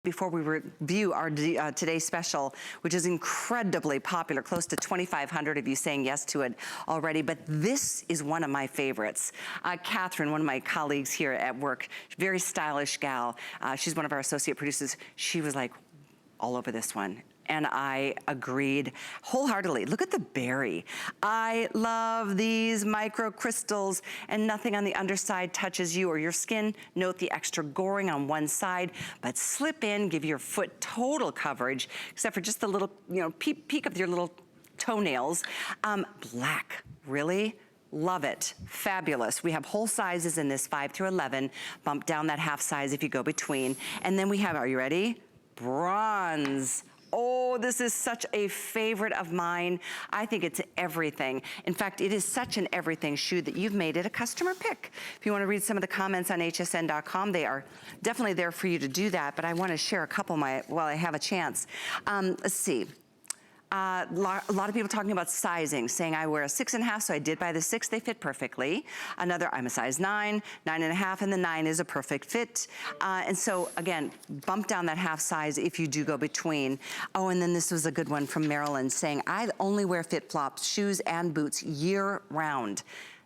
before we review our today's special, which is incredibly popular, close to 2,500 of you saying yes to it already, but this is one of my favorites. Catherine, one of my colleagues here at work, very stylish gal, she's one of our associate producers, she was like all over this one. And I agreed wholeheartedly. Look at the berry. I love these micro crystals, and nothing on the underside touches you or your skin. Note the extra goring on one side, but slip in, give your foot total coverage, except for just the little, you know, peak of your little toenails. Black, really? Love it, fabulous. We have whole sizes in this 5 through 11. Bump down that half size if you go between. And then we have, are you ready? Bronze. Oh, this is such a favorite of mine. I think it's everything. In fact, it is such an everything shoe that you've made it a customer pick. If you want to read some of the comments on hsn.com, they are definitely there for you to do that, but I want to share a couple while I have a chance. Let's see. A lot of people talking about sizing, saying I wear a 6.5, so I did buy the 6, they fit perfectly. Another, I'm a size 9, 9.5, and the 9 is a perfect fit. And so again, bump down that half size if you do go between. Oh, and then this was a good one from Marilyn saying, I only wear FitFlop shoes and boots year round.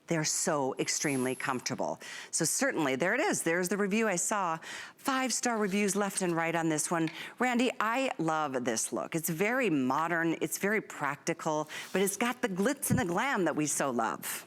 They're so extremely comfortable. So certainly, there it is. There's the review I saw. 5-star reviews left and right on this one. Randy, I love this look. It's very modern, it's very practical, but it's got the glitz and the glam that we so love.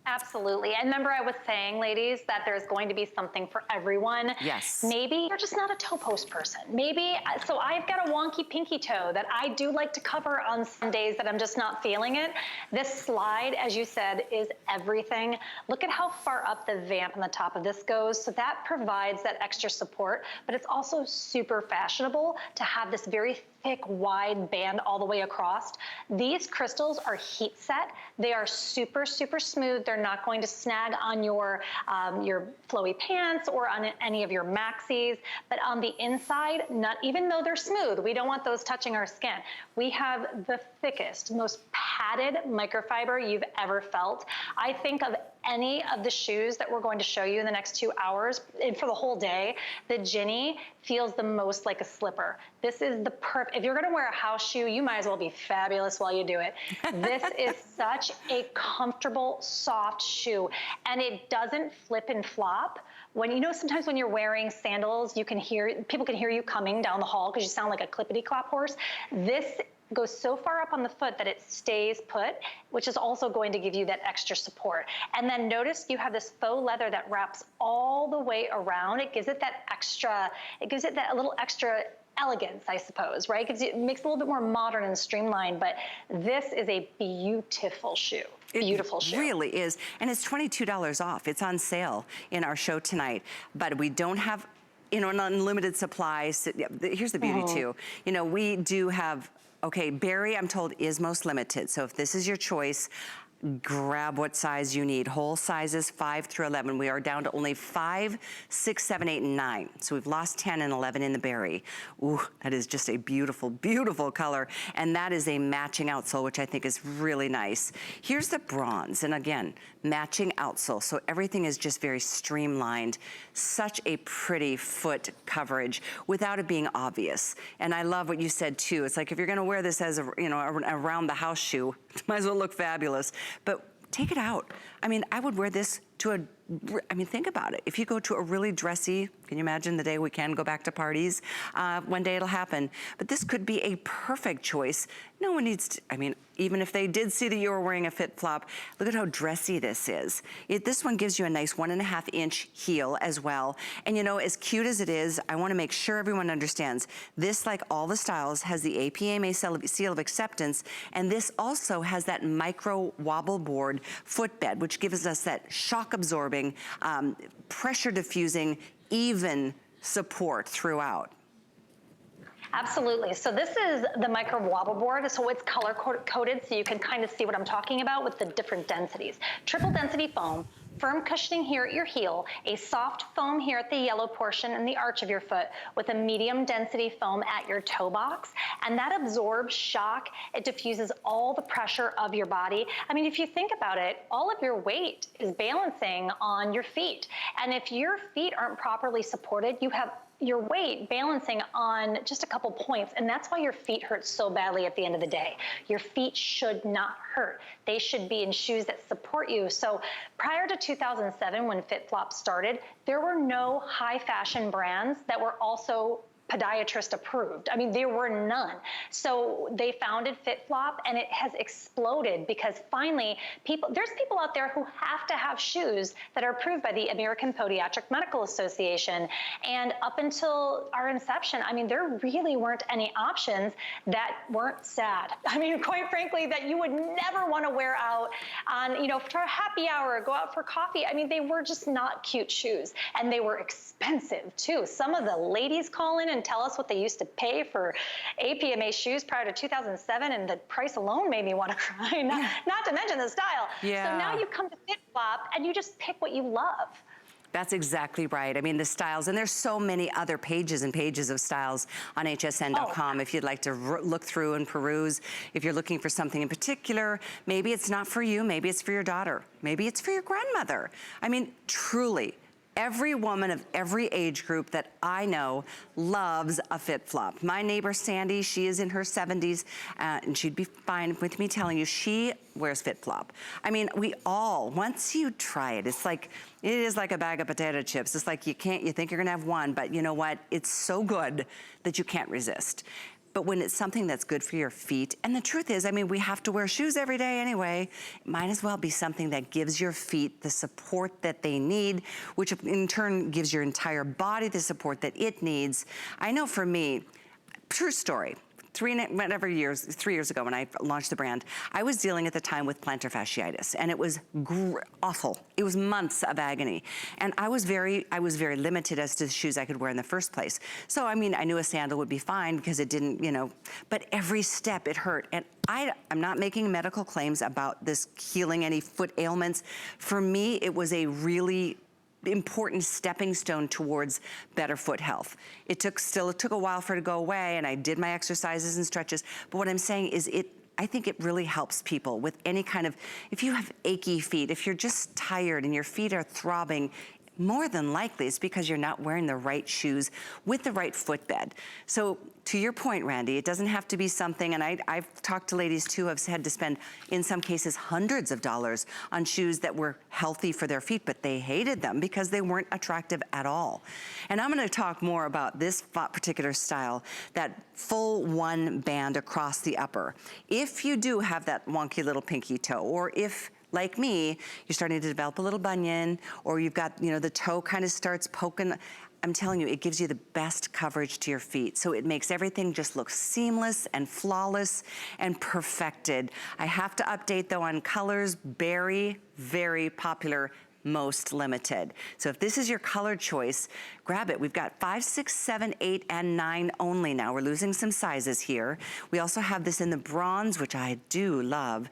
Absolutely. And remember I was saying, ladies, that there's going to be something for everyone. Yes. Maybe you're just not a toe post person. Maybe, so I've got a wonky pinky toe that I do like to cover on some days that I'm just not feeling it. This slide, as you said, is everything. Look at how far up the vamp on the top of this goes. So that provides that extra support, but it's also super fashionable to have this very thick, wide band all the way across. These crystals are heat set. They are super, super smooth. They're not going to snag on your flowy pants or on any of your maxis. But on the inside, not even though they're smooth, we don't want those touching our skin. We have the thickest, most padded microfiber you've ever felt. I think of any of the shoes that we're going to show you in the next 2 hours, and for the whole day, the Ginny feels the most like a slipper. This is the perfect, if you're gonna wear a house shoe, you might as well be fabulous while you do it. This is such a comfortable, soft shoe, and it doesn't flip and flop. When, you know, sometimes when you're wearing sandals, you can hear, people can hear you coming down the hall because you sound like a clippity-clop horse. This goes so far up on the foot that it stays put, which is also going to give you that extra support. And then notice you have this faux leather that wraps all the way around. It gives it that extra, it gives it that a little extra elegance, I suppose, right? It makes it a little bit more modern and streamlined, but this is a beautiful shoe. Beautiful shoe. It really is. And it's $22 off. It's on sale in our show tonight, but we don't have, you know, an unlimited supply. So, here's the beauty too. You know, we do have, okay, berry, I'm told, is most limited. So if this is your choice, grab what size you need. Whole sizes 5 through 11. We are down to only 5, 6, 7, 8, and 9. So we've lost 10 and 11 in the berry. Ooh, that is just a beautiful, beautiful color. And that is a matching outsole, which I think is really nice. Here's the bronze. And again, matching outsole. So everything is just very streamlined. Such a pretty foot coverage without it being obvious. And I love what you said too. It's like if you're gonna wear this as a, you know, around the house shoe, might as well look fabulous. But take it out. I mean, I would wear this to a, I mean, think about it. If you go to a really dressy, can you imagine the day we can go back to parties? One day it'll happen. But this could be a perfect choice. No one needs to, I mean, even if they did see that you were wearing a FitFlop, look at how dressy this is. This one gives you a nice 1.5-inch heel as well. And you know, as cute as it is, I wanna make sure everyone understands, this, like all the styles, has the APMA seal of acceptance, and this also has that Microwobbleboard footbed, which gives us that shock absorbing, pressure diffusing, even support throughout. Absolutely. So this is the Microwobbleboard. So it's color coded, so you can kind of see what I'm talking about with the different densities. Triple density foam, firm cushioning here at your heel, a soft foam here at the yellow portion and the arch of your foot, with a medium density foam at your toe box. And that absorbs shock. It diffuses all the pressure of your body. I mean, if you think about it, all of your weight is balancing on your feet. And if your feet aren't properly supported, you have your weight balancing on just a couple points, and that's why your feet hurt so badly at the end of the day. Your feet should not hurt. They should be in shoes that support you. So prior to 2007, when FitFlop started, there were no high fashion brands that were also podiatrist approved. I mean, there were none. So they founded FitFlop, and it has exploded because finally there's people out there who have to have shoes that are approved by the American Podiatric Medical Association. And up until our inception, I mean, there really weren't any options that weren't sad. I mean, quite frankly, that you would never want to wear out on, you know, for a happy hour, go out for coffee. I mean, they were just not cute shoes, and they were expensive too. Some of the ladies call in and tell us what they used to pay for APMA shoes prior to 2007, and the price alone made me want to cry, not to mention the style. Yeah. So now you come to FitFlop and you just pick what you love. That's exactly right. I mean, the styles, and there's so many other pages and pages of styles on hsn.com if you'd like to look through and peruse. If you're looking for something in particular, maybe it's not for you, maybe it's for your daughter, maybe it's for your grandmother. I mean, truly, every woman of every age group that I know loves a FitFlop. My neighbor Sandy, she is in her 70s, and she'd be fine with me telling you she wears FitFlop. I mean, we all, once you try it, it's like, it is like a bag of potato chips. It's like you think you're gonna have one, but you know what? It's so good that you can't resist. But when it's something that's good for your feet, and the truth is, I mean, we have to wear shoes every day anyway, it might as well be something that gives your feet the support that they need, which in turn gives your entire body the support that it needs. I know for me, true story, 3 years ago when I launched the brand, I was dealing at the time with plantar fasciitis, and it was awful. It was months of agony. And I was very limited as to the shoes I could wear in the first place. So, I mean, I knew a sandal would be fine because it didn't, you know, but every step it hurt. And I'm not making medical claims about this healing any foot ailments. For me, it was a really important stepping stone towards better foot health. It took a while for it to go away, and I did my exercises and stretches, but what I'm saying is I think it really helps people with any kind of, if you have achy feet, if you're just tired and your feet are throbbing, more than likely it's because you're not wearing the right shoes with the right footbed. So to your point, Randy, it doesn't have to be something, and I've talked to ladies too who have had to spend, in some cases, hundreds of dollars on shoes that were healthy for their feet, but they hated them because they weren't attractive at all. And I'm gonna talk more about this particular style, that full one band across the upper. If you do have that wonky little pinky toe, or if, like me, you're starting to develop a little bunion, or you've got, you know, the toe kind of starts poking, I'm telling you, it gives you the best coverage to your feet. So it makes everything just look seamless and flawless and perfected. I have to update though on colors, very, very popular, most limited. So if this is your color choice, grab it. We've got 5, 6, 7, 8, and 9 only now. We're losing some sizes here. We also have this in the bronze, which I do love.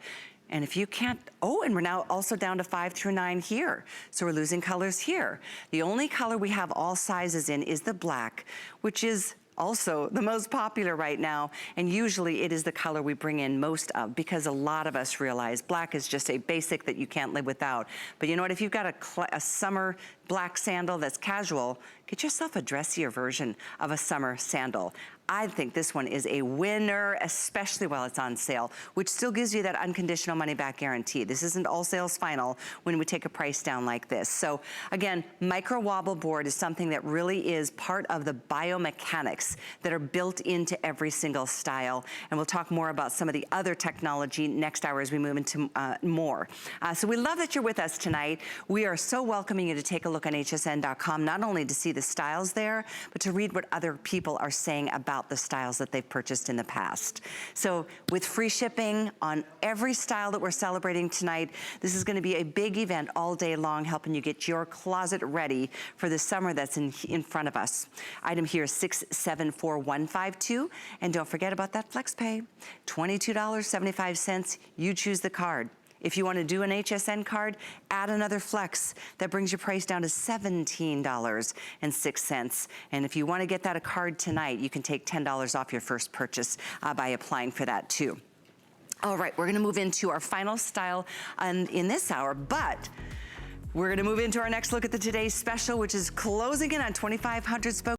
And if you can't, and we're now also down to 5 through 9 here. So we're losing colors here. The only color we have all sizes in is the black, which is also the most popular right now, and usually it is the color we bring in most of, because a lot of us realize black is just a basic that you can't live without. But you know what, if you've got a summer black sandal that's casual, get yourself a dressier version of a summer sandal. I think this one is a winner, especially while it's on sale, which still gives you that unconditional money back guarantee. This isn't all sales final when we take a price down like this. So again, Microwobbleboard is something that really is part of the biomechanics that are built into every single style. And we'll talk more about some of the other technology next hour as we move into more. So we love that you're with us tonight. We are so welcoming you to take a look on hsn.com, not only to see the styles there, but to read what other people are saying about the styles that they've purchased in the past. So with free shipping on every style that we're celebrating tonight, this is gonna be a big event all day long, helping you get your closet ready for the summer that's in front of us. Item here is 674152, and don't forget about that flex pay, $22.75, you choose the card. If you want to do an HSN card, add another flex. That brings your price down to $17.06. And if you want to get that a card tonight, you can take $10 off your first purchase by applying for that too. All right, we're going to move into our final style in this hour, but we're going to move into our next look at the today's special, which is closing in on 2,500 spoke.